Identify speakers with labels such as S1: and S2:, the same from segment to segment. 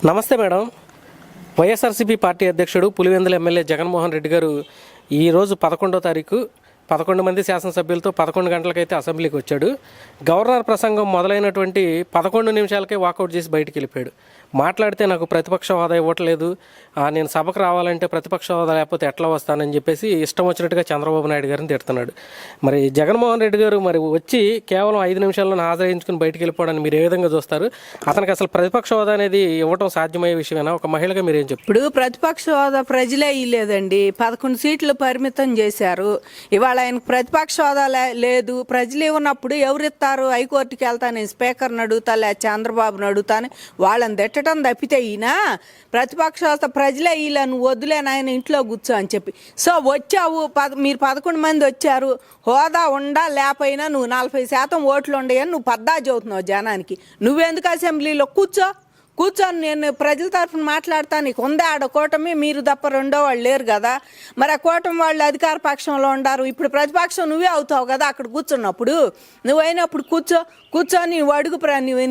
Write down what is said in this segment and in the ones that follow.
S1: నమస్తే madam. YSRCP party అధ్యక్షుడు Pulivendula MLA Jaganmohan Reddy గారు ఈరోజు 11వ తారీఖు 11 మంది శాసనసభ్యులతో 11 గంటలకైతే అసెంబ్లీకి వచ్చాడు. గవర్నర్ ప్రసంగం మొదలైనటువంటి 11 నిమిషాలకే వాకౌట్ చేసి బయటికి వెళ్ళిపోయాడు. మాట్లాడితే నాకు ప్రతిపక్ష హోదా ఇవ్వట్లేదు, నేను సభకు రావాలంటే ప్రతిపక్ష హోదా లేకపోతే ఎట్లా వస్తానని చెప్పేసి ఇష్టం వచ్చినట్టుగా చంద్రబాబు నాయుడు గారిని తిడుతున్నాడు. మరి జగన్మోహన్ రెడ్డి గారు మరి వచ్చి కేవలం 5 నిమిషాల్లో హాజరించుకుని బయటికి వెళ్ళిపోవడానికి మీరు ఏ విధంగా చూస్తారు? అతనికి అసలు ప్రతిపక్ష హోదా అనేది ఇవ్వటం సాధ్యమయ్యే విషయమేనా? ఒక మహిళగా మీరేం చెప్తారు?
S2: ఇప్పుడు ప్రతిపక్ష హోదా ప్రజలే ఇవ్వలేదండి, 11 సీట్లు పరిమితం చేశారు. ఇవాళ ఆయనకు ప్రతిపక్ష హోదా లేదు. ప్రజలు ఇవ్వనప్పుడు ఎవరిస్తారు? హైకోర్టుకి వెళ్తాను, స్పీకర్ని అడుగుతా, లేదా చంద్రబాబుని అడుగుతాను. వాళ్ళని తిట్టడం తప్పితే ఈయన ప్రతిపక్ష హోదా ప్రజలే ఇలా నువ్వు వద్దులే నాయన ఇంట్లో కూర్చో అని చెప్పి. సో వచ్చావు, మీరు 11 మంది వచ్చారు, హోదా ఉండా లేకపోయినా నువ్వు 40% ఓట్లు ఉండయని నువ్వు పద్దా చదువుతున్నావు జనానికి. నువ్వెందుకు అసెంబ్లీలో కూర్చొని నేను ప్రజల తరఫున మాట్లాడతా, నీకు ఉందా ఆడ కూటమి? మీరు తప్ప రెండో వాళ్ళు లేరు కదా. మరి ఆ కూటమి వాళ్ళు అధికార పక్షంలో ఉండారు, ఇప్పుడు ప్రతిపక్షం నువ్వే అవుతావు కదా. అక్కడ కూర్చున్నప్పుడు నువ్వైనప్పుడు కూర్చొని అడుగు.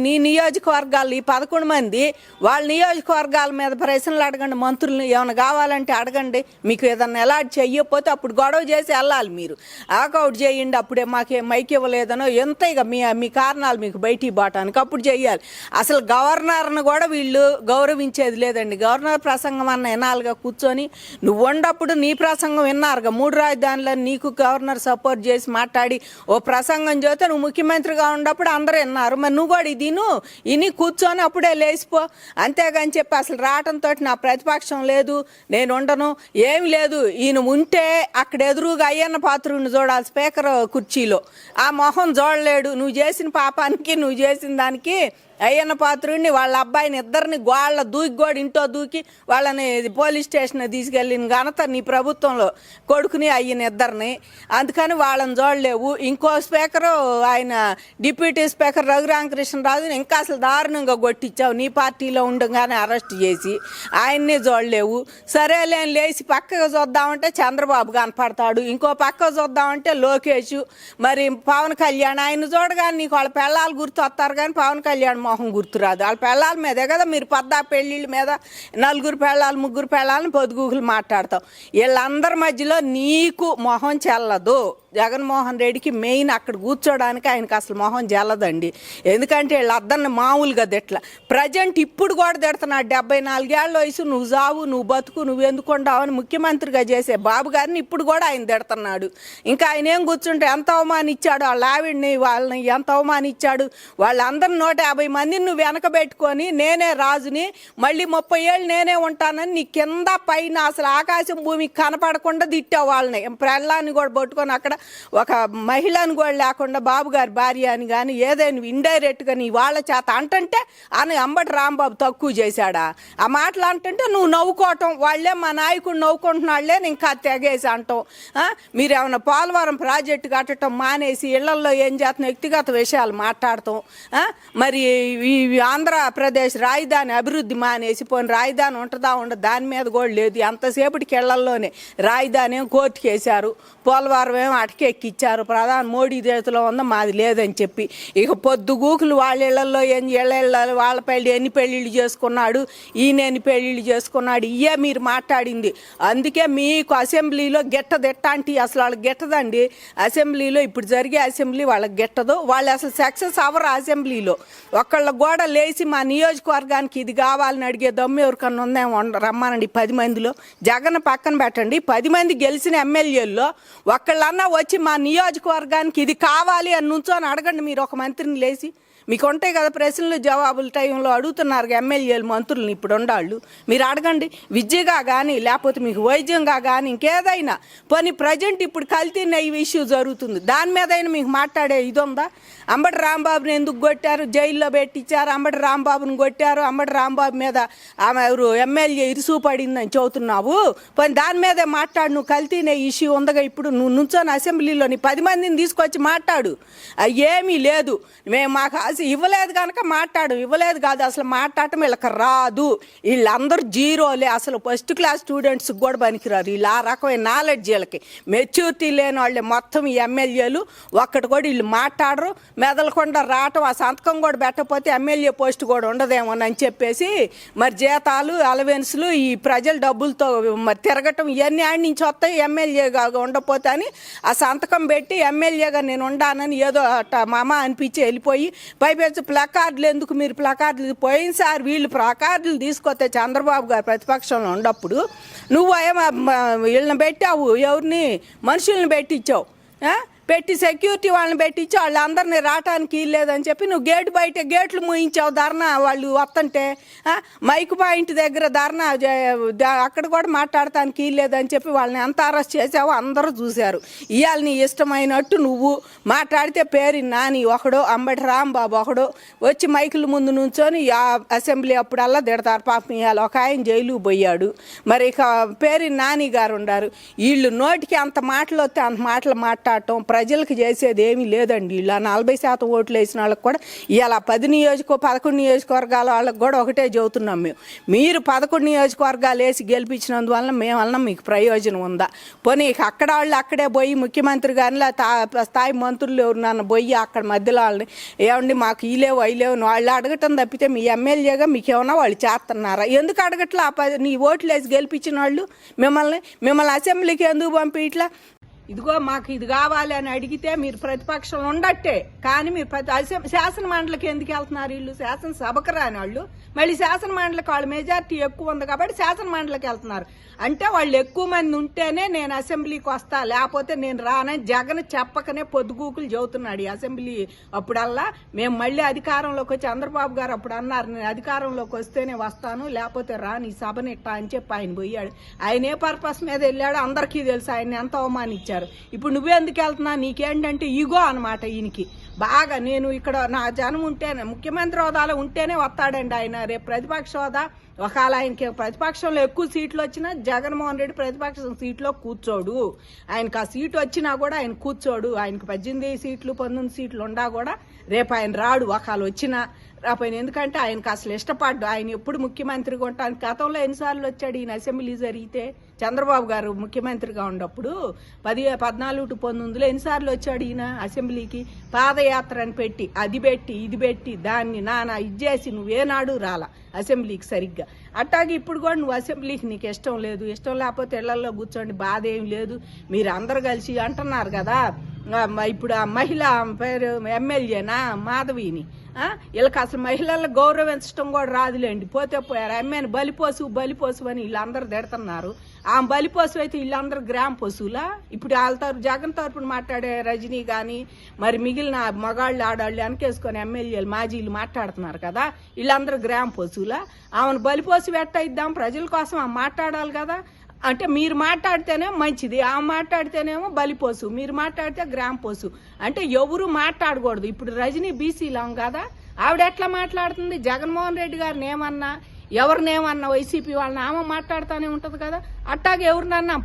S2: నీ నియోజకవర్గాలు ఈ 11 మంది వాళ్ళ నియోజకవర్గాల మీద ప్రశ్నలు అడగండి, మంత్రులను ఏమైనా కావాలంటే అడగండి. మీకు ఏదన్నా అలాట్ చెయ్యకపోతే అప్పుడు గొడవ చేసి వెళ్ళాలి. మీరు ఆకౌట్ చేయండి, అప్పుడే మాకేం మైక్ ఇవ్వలేదనో ఎంత ఇక మీ కారణాలు మీకు బయటికి పోవటానికి అప్పుడు చెయ్యాలి. అసలు గవర్నర్ను కూడా వీళ్ళు గౌరవించేది లేదండి. గవర్నర్ ప్రసంగం అన్న వినాలిగా కూర్చొని. నువ్వు ఉండప్పుడు నీ ప్రసంగం విన్నారుగా, 3 రాజధానులను నీకు గవర్నర్ సపోర్ట్ చేసి మాట్లాడి ఓ ప్రసంగం చేస్తే నువ్వు ముఖ్యమంత్రిగా ఉన్నప్పుడు అందరూ విన్నారు. మరి నువ్వు కూడా ఇని కూర్చొని అప్పుడే లేచిపో. అంతేగాని చెప్పి అసలు రావటంతో నా ప్రతిపక్షం లేదు, నేను ఉండను, ఏమి లేదు. ఈయన ఉంటే అక్కడ ఎదురుగా అయ్యన్న పాత్రుడిని చూడాలి స్పీకర్ కుర్చీలో. ఆ మొహం చూడలేడు. నువ్వు చేసిన పాపానికి, నువ్వు చేసిన దానికి అయ్యన్న పాత్రుడిని వాళ్ళ అబ్బాయిని ఇద్దరిని గోళ్ళ దూకి ఇంట్లో దూకి వాళ్ళని పోలీస్ స్టేషన్ తీసుకెళ్ళిన ఘనత నీ ప్రభుత్వంలో కొడుకుని అయ్యిన ఇద్దరిని. అందుకని వాళ్ళని చూడలేవు. ఇంకో స్పీకరు ఆయన డిప్యూటీ స్పీకర్ రఘురామకృష్ణరాజుని ఇంకా అసలు దారుణంగా కొట్టించావు, నీ పార్టీలో ఉండగానే అరెస్ట్ చేసి. ఆయన్నే చూడలేవు. సరేలే లేచి పక్కగా చూద్దామంటే చంద్రబాబు కనపడతాడు, ఇంకో పక్క చూద్దామంటే లోకేష్, మరి పవన్ కళ్యాణ్. ఆయన చూడగానే నీకు వాళ్ళ పెళ్ళాలు గుర్తు వస్తారు కానీ పవన్ కళ్యాణ్ మొహం గుర్తురాదు. వాళ్ళ పెళ్ళాల మీదే కదా మీరు పెళ్ళిళ్ళ మీద 4 పెళ్ళాలు 3 పెళ్ళాలని పొద్దుగూకులు మాట్లాడతావు. వీళ్ళందరి మధ్యలో నీకు మొహం చెల్లదు. జగన్మోహన్ రెడ్డికి మెయిన్ అక్కడ కూర్చోడానికి ఆయనకు అసలు మొహం జల్లదండి. ఎందుకంటే వీళ్ళు అద్దరిని మామూలుగా తిట్ల. ప్రజెంట్ ఇప్పుడు కూడా తిడుతున్నాడు. 74 ఏళ్ళ వయసు, నువ్వు జావు, నువ్వు బతుకు, నువ్వు ఎందుకుండావు అని ముఖ్యమంత్రిగా చేసే బాబు గారిని ఇప్పుడు కూడా ఆయన తిడుతున్నాడు. ఇంకా ఆయన ఏం కూర్చుంటే ఎంత అవమానిచ్చాడు, వాళ్ళ ఆవిడ్ని వాళ్ళని ఎంత అవమానిచ్చాడు. వాళ్ళందరిని 150 మందిని నువ్వు వెనకబెట్టుకొని నేనే రాజుని, మళ్ళీ 30 ఏళ్ళు నేనే ఉంటానని నీ కింద పైన అసలు ఆకాశం భూమికి కనపడకుండా తిట్టావు. వాళ్ళని ప్రహ్లాన్ని కూడా పట్టుకొని అక్కడ ఒక మహిళను కూడా లేకుండా బాబు గారి భార్య అని కానీ ఏదైనా ఇండైరెక్ట్గా నీ వాళ్ళ చేత అంటంటే అని అంబటి రాంబాబు తక్కువ చేశాడా? ఆ మాటలు అంటుంటే నువ్వు నవ్వుకోవటం, వాళ్ళే మా నాయకుడు నవ్వుకుంటున్నాళ్లే ఇంకా తెగేసి అంటాం. మీరేమన్నా పోలవరం ప్రాజెక్టు కట్టడం మానేసి ఇళ్లలో ఏం చేస్తున్న వ్యక్తిగత విషయాలు మాట్లాడతాం. మరి ఈ ఆంధ్రప్రదేశ్ రాజధాని అభివృద్ధి మానేసి పోయిన రాజధాని ఉంటుందా ఉండదు దాని మీద కూడా లేదు. ఎంతసేపటికి ఇళ్లలోనే రాజధాని ఏం కోర్టుకు వేశారు, పోలవరం ఏమో అటకెక్కిచ్చారు. ప్రధాని మోడీ చేతిలో ఉందా, మాది లేదని చెప్పి. ఇక పొద్దుగూకులు వాళ్ళ ఇళ్లలో వాళ్ళ ఎన్ని పెళ్ళిళ్ళు చేసుకున్నాడు, ఈయన ఎన్ని పెళ్ళిళ్ళు చేసుకున్నాడు, ఇయే మీరు మాట్లాడింది. అందుకే మీకు అసెంబ్లీలో గిట్టదిట్టాంటి అసలు వాళ్ళకి గిట్టదండి. అసెంబ్లీలో ఇప్పుడు జరిగే అసెంబ్లీ వాళ్ళకి గిట్టదు. వాళ్ళు అసలు సక్సెస్ అవ్వరు అసెంబ్లీలో. ఒకళ్ళ గోడ లేచి మా నియోజకవర్గానికి ఇది కావాలని అడిగే దమ్ము ఎవరికన్నా ఉందేమో రమ్మానండి. 10 మందిలో జగన్ పక్కన పెట్టండి, 10 మంది గెలిచిన ఎమ్మెల్యేల్లో ఒకళ్ళన్నా వచ్చి మా నియోజకవర్గానికి ఇది కావాలి అని నుంచోని అడగండి. మీరు ఒక మంత్రిని లేచి మీకు ఉంటాయి కదా ప్రశ్నలు జవాబుల టైంలో అడుగుతున్నారు ఎమ్మెల్యేలు మంత్రులను ఇప్పుడు ఉండాళ్ళు. మీరు అడగండి. విద్యగా కానీ లేకపోతే మీకు వైద్యంగా కానీ ఇంకేదైనా పోనీ ప్రజెంట్ ఇప్పుడు కల్తీన ఈ ఇష్యూ జరుగుతుంది, దాని మీద అయినా మీకు మాట్లాడే ఇది ఉందా? అంబటి రాంబాబుని ఎందుకు కొట్టారు, జైల్లో పెట్టించారు, అంబటి రాంబాబుని కొట్టారు, అంబటి రాంబాబు మీద ఆమె ఎవరు ఎమ్మెల్యే ఇరుసు పడిందని చెబుతున్నావు. పోనీ దాని మీదే మాట్లాడు. నువ్వు కల్తీనే ఇష్యూ ఉందగా ఇప్పుడు నువ్వు నుంచొని అసెంబ్లీలోని 10 మందిని తీసుకొచ్చి మాట్లాడు. ఏమీ లేదు, మేము మాకు ఇవ్వలేదు కనుక ఇవ్వలేదు కాదు, అసలు మాట్లాడటం వీళ్ళకి రాదు. వీళ్ళందరూ జీరోలే, అసలు ఫస్ట్ క్లాస్ స్టూడెంట్స్కి కూడా పనికిరారు. వీళ్ళు ఆ రకమైన నాలెడ్జ్, వీళ్ళకి మెచ్యూరిటీ లేని వాళ్ళే మొత్తం ఈ ఎమ్మెల్యేలు. ఒక్కటి కూడా వీళ్ళు మాట్లాడరు, మెదలకుండా రావటం, ఆ సంతకం కూడా పెట్టకపోతే ఎమ్మెల్యే పోస్ట్ కూడా ఉండదేమోనని చెప్పేసి మరి జీతాలు అలవెన్స్లు ఈ ప్రజల డబ్బులతో మరి తిరగటం ఇవన్నీ ఆడి నుంచి వస్తాయి. ఎమ్మెల్యేగా ఉండకపోతే అని ఆ సంతకం పెట్టి ఎమ్మెల్యేగా నేను ఉండానని ఏదో మామ అనిపించి వెళ్ళిపోయి పైపెచ్చు ప్లకార్డులు ఎందుకు, మీరు ప్లకార్డులు పోయినసారి వీళ్ళు ప్లకార్డులు తీసుకొస్తే చంద్రబాబు గారు ప్రతిపక్షంలో ఉన్నప్పుడు నువ్వు వీళ్ళని పెట్టావు, ఎవరిని మనుషుల్ని పెట్టించావు, పెట్టి సెక్యూరిటీ వాళ్ళని పెట్టించి వాళ్ళందరినీ రావటానికి లేదని చెప్పి నువ్వు గేటు బయట గేట్లు మూయించావు ధర్నా. వాళ్ళు వస్తుంటే మైక్ పాయింట్ దగ్గర ధర్నా, అక్కడ కూడా మాట్లాడటానికి లేదని చెప్పి వాళ్ళని ఎంత అరెస్ట్ చేసావో అందరూ చూశారు. ఇవాళ నీ ఇష్టమైనట్టు నువ్వు మాట్లాడితే పేరు నాని ఒకడో, అంబటి రాంబాబు ఒకడో వచ్చి మైకుల ముందు నుంచొని అసెంబ్లీ అప్పుడల్లా తిడతారు. పాపం ఇవాళ ఒక ఆయన జైలు పోయాడు. మరి ఇక పేరు నాని గారు ఉండారు. వీళ్ళు నోటికి అంత మాటలు వస్తే అంత మాటలు మాట్లాడటం, ప్రజలకు చేసేది ఏమీ లేదండి. ఇలా 40% ఓట్లు వేసిన వాళ్ళకి కూడా ఇలా 11 నియోజకవర్గాల వాళ్ళకి కూడా ఒకటే చెబుతున్నాం మేము. మీరు 11 నియోజకవర్గాలు వేసి గెలిపించినందువల్ల మేమన్నా మీకు ప్రయోజనం ఉందా? పోనీ అక్కడ వాళ్ళు అక్కడే పోయి ముఖ్యమంత్రి గారిని స్థాయి మంత్రులు ఎవరినన్నా పోయి అక్కడ మధ్యలో వాళ్ళని ఏమండి మాకు ఇలేవు అయిలేవు వాళ్ళు అడగటం తప్పితే మీ ఎమ్మెల్యేగా మీకు ఏమన్నా వాళ్ళు చేస్తున్నారా? ఎందుకు అడగట్లా? నీ ఓట్లు వేసి గెలిపించిన వాళ్ళు మిమ్మల్ని అసెంబ్లీకి ఎందుకు పంపి ఇట్లా ఇదిగో మాకు ఇది కావాలి అని అడిగితే మీరు ప్రతిపక్షం ఉండట్టే, కానీ మీరు శాసన మండలికి ఎందుకు వెళ్తున్నారు? వీళ్ళు శాసనసభకు రాని వాళ్ళు మళ్ళీ శాసన మండలికి వాళ్ళ మెజార్టీ ఎక్కువ ఉంది కాబట్టి శాసన మండలికి వెళ్తున్నారు. అంటే వాళ్ళు ఎక్కువ మంది ఉంటేనే నేను అసెంబ్లీకి వస్తా, లేకపోతే నేను రానని జగన్ చెప్పకనే పొద్దుగూకులు చెబుతున్నాడు ఈ అసెంబ్లీ అప్పుడల్లా. మేము మళ్ళీ అధికారంలోకి వచ్చి చంద్రబాబు గారు అప్పుడు అన్నారు నేను అధికారంలోకి వస్తేనే వస్తాను, లేకపోతే రాని ఈ సభని ఇట్టా అని చెప్పి ఆయన పోయాడు. ఆయన ఏ పర్పస్ మీద వెళ్ళాడో అందరికీ తెలుసు, ఆయన ఎంత అవమానించారు. ఇప్పుడు నువ్వెందుకు వెళ్తున్నా? నీకేంటంటే ఈగో అనమాట ఈయనకి బాగా. నేను ఇక్కడ నా జనం ఉంటేనే ముఖ్యమంత్రి హోదాలో ఉంటేనే వస్తాడండి ఆయన. రేపు ప్రతిపక్ష హోదా ఒకవేళ ఆయనకి ప్రతిపక్షంలో ఎక్కువ సీట్లు వచ్చినా జగన్మోహన్ రెడ్డి ప్రతిపక్ష సీట్లో కూర్చోడు. ఆయనకు ఆ సీటు వచ్చినా కూడా ఆయన కూర్చోడు. ఆయనకు 18 సీట్లు 19 సీట్లు ఉండా కూడా రేపు ఆయన రాడు ఒకవేళ వచ్చినా రాపోయిన. ఎందుకంటే ఆయనకు అసలు ఇష్టపడ్డు. ఆయన ఎప్పుడు ముఖ్యమంత్రిగా ఉంటాను. గతంలో ఎన్నిసార్లు వచ్చాడు ఈయన అసెంబ్లీ జరిగితే? చంద్రబాబు గారు ముఖ్యమంత్రిగా ఉన్నప్పుడు 14 to 19 ఎన్నిసార్లు వచ్చాడు ఈయన అసెంబ్లీకి? పాదయాత్ర అని పెట్టి అది పెట్టి ఇది పెట్టి దాన్ని నానా ఇచ్చేసి నువ్వేనాడు రాలా అసెంబ్లీకి సరిగ్గా. అట్టాగే ఇప్పుడు కూడా నువ్వు అసెంబ్లీకి నీకు ఇష్టం లేదు, ఇష్టం లేకపోతే ఇళ్లలో కూర్చోండి, బాధ ఏం లేదు. మీరు అందరు కలిసి అంటున్నారు కదా ఇప్పుడు ఆ మహిళ పేరు ఎమ్మెల్యేనా మాధవిని, వీళ్ళకి అసలు మహిళలను గౌరవించడం కూడా రాదులేండి, పోతే పోయారు. అమ్మాయిని బలిపోసు అని వీళ్ళందరూ తిడుతున్నారు. ఆ బలిపోసు అయితే వీళ్ళందరూ గ్రామ పశువులా? ఇప్పుడు వాళ్ళ జగన్ తరపున మాట్లాడే రజనీ కానీ మరి మిగిలిన మగాళ్ళు ఆడాళ్ళు వెనకేసుకొని ఎమ్మెల్యేలు మాజీలు మాట్లాడుతున్నారు కదా, వీళ్ళందరూ గ్రామ పశువులా? ఆమెను బలిపోసు పెట్టయిద్దాం, ప్రజల కోసం మాట్లాడాలి కదా. అంటే మీరు మాట్లాడితేనే మంచిది, ఆ మాట్లాడితేనేమో బలిపోసు, మీరు మాట్లాడితే గ్రామ పోసు. అంటే ఎవరు మాట్లాడకూడదు. ఇప్పుడు రజనీ బీసీలాం కదా, ఆవిడ ఎట్లా మాట్లాడుతుంది? జగన్మోహన్ రెడ్డి గారిని ఏమన్నా ఎవరినేమన్నా వైసీపీ వాళ్ళని ఆమె మాట్లాడుతూనే ఉంటది కదా. అట్టాగే ఎవరినన్నా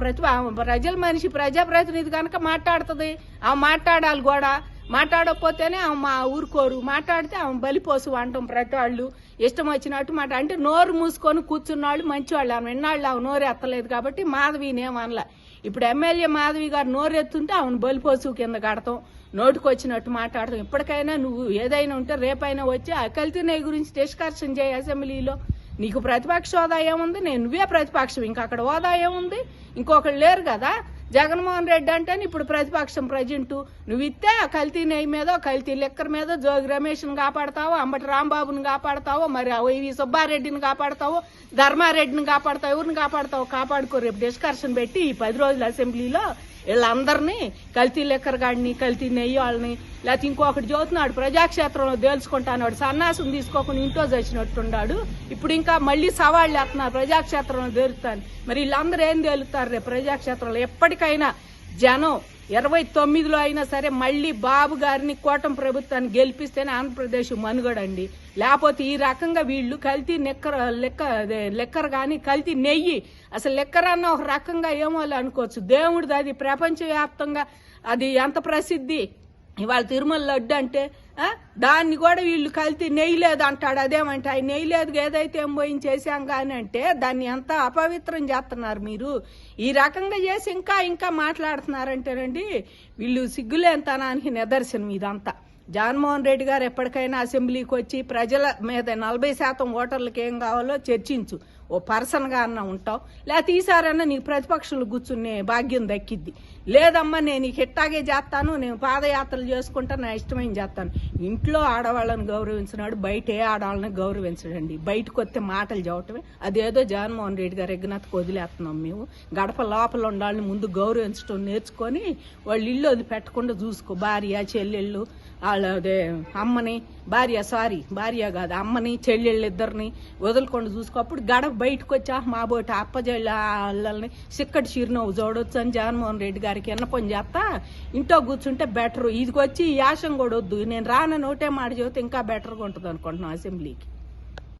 S2: ప్రజల మనిషి ప్రజాప్రతినిధి కనుక మాట్లాడుతుంది, ఆమె మాట్లాడాలి కూడా. మాట్లాడకపోతేనే ఆమె మా ఊరుకోరు, మాట్లాడితే ఆమె బలిపోసు అంటాం ప్రతి వాళ్ళు ఇష్టం వచ్చినట్టు మాట. అంటే నోరు మూసుకొని కూర్చున్న వాళ్ళు మంచివాళ్ళు, ఆమె ఎన్నాళ్ళు ఆమె నోరు ఎత్తలేదు కాబట్టి మాధవినేమనలా. ఇప్పుడు ఎమ్మెల్యే మాధవి గారు నోరు ఎత్తుంటే ఆమెను బలిపోసు కింద కడతాం, నోటికి వచ్చినట్టు మాట్లాడతాం. ఇప్పటికైనా నువ్వు ఏదైనా ఉంటే రేపైనా వచ్చి ఆ కల్తీ గురించి డిస్కషన్ చేయి అసెంబ్లీలో. నీకు ప్రతిపక్ష హోదా ఏముంది? నువ్వే ప్రతిపక్షం, ఇంకా అక్కడ హోదా ఏముంది? ఇంకొకళ్ళు లేరు కదా. జగన్మోహన్ రెడ్డి అంటే ఇప్పుడు ప్రతిపక్షం ప్రజెంట్. నువ్వు ఇస్తే ఆ కల్తీ నెయ్యి మీద కల్తీ లెక్కర్ మీద జోగి రమేష్ని కాపాడతావో, అంబటి రాంబాబుని కాపాడతావో, మరి వైవి సుబ్బారెడ్డిని కాపాడతావో, ధర్మారెడ్డిని కాపాడతావు, ఎవరిని కాపాడతావో కాపాడుకో. రేపు డిస్కషన్ పెట్టి ఈ 10 రోజుల అసెంబ్లీలో వీళ్ళందరినీ కల్తీ లెక్కర్ గాడిని కల్తీ నెయ్యి వాళ్ళని లేకపోతే ఇంకొకటి చదువుతున్నాడు ప్రజాక్షేత్రంలో తేల్చుకుంటాడు, సన్నాసం తీసుకోకుండా ఇంట్లో చచ్చినట్టున్నాడు. ఇప్పుడు ఇంకా మళ్ళీ సవాళ్ళు వేస్తున్నారు ప్రజాక్షేత్రంలో తేలుతాను. మరి వీళ్ళందరూ ఏం తేలుతారు రేపు ప్రజాక్షేత్రంలో? ఎప్పటికైనా జనం 29లో అయినా సరే మళ్ళీ బాబు గారిని కూటమి ప్రభుత్వాన్ని గెలిపిస్తేనే ఆంధ్రప్రదేశ్ మనుగడండి. లేకపోతే ఈ రకంగా వీళ్ళు కల్తీ లెక్కర్ కానీ కల్తీ నెయ్యి, అసలు లెక్కర్ అన్న ఒక రకంగా ఏమో అనుకోవచ్చు. దేవుడిది అది ప్రపంచవ్యాప్తంగా అది ఎంత ప్రసిద్ధి. ఇవాళ తిరుమల లడ్డు అంటే దాన్ని కూడా వీళ్ళు కల్తీ నెయ్యి లేదు అంటాడు. అదేమంటే ఆయన నెయ్యి లేదు ఏదైతే ఏం పోయింది చేశాం కానీ అంటే దాన్ని ఎంత అపవిత్రం చేస్తున్నారు మీరు. ఈ రకంగా చేసి ఇంకా మాట్లాడుతున్నారంటేనండి వీళ్ళు సిగ్గులేనితనానికి నిదర్శనం ఇదంతా. జగన్మోహన్ రెడ్డి గారు ఎప్పటికైనా అసెంబ్లీకి వచ్చి ప్రజల మీద 40% ఓటర్లకు ఏం కావాలో చర్చించు. ఓ పర్సన్గా అన్న ఉంటావు, లేకపోతే ఈసారన్నా నీకు ప్రతిపక్షాలు కూర్చునే భాగ్యం దక్కిద్ది. లేదమ్మా నేను నీకు ఇట్టాగే చేస్తాను, నేను పాదయాత్రలు చేసుకుంటా, నా ఇష్టమైన చేస్తాను. ఇంట్లో ఆడవాళ్ళని గౌరవించినాడు, బయట ఏ ఆడవాళ్ళని గౌరవించడండి. బయటకు వస్తే మాటలు చెప్పటమే. అదేదో జగన్మోహన్ రెడ్డి గారు ఎగ్నతకు వదిలేస్తున్నాం మేము. గడప లోపల ఉండాలని ముందు గౌరవించడం నేర్చుకొని వాళ్ళు ఇల్లు వదిలిపెట్టకుండా చూసుకో. భార్య చెల్లెళ్ళు వాళ్ళదే అమ్మని భార్య కాదు అమ్మని చెల్లెళ్ళు ఇద్దరిని వదులుకుండా చూసుకో. అప్పుడు గడప బయటకు వచ్చా మా బోటి అప్పజల్లని సిక్కటి చిరునవ్వు చూడొచ్చు అని జగన్మోహన్ రెడ్డి గారికి ఎన్న పని చేస్తా ఇంట్లో కూర్చుంటే బెటర్. ఇదికి వచ్చి యాసం కూడా వద్దు, నేను రానని ఒకటే మాట చెబితే ఇంకా బెటర్గా ఉంటుంది అనుకుంటున్నాను అసెంబ్లీకి.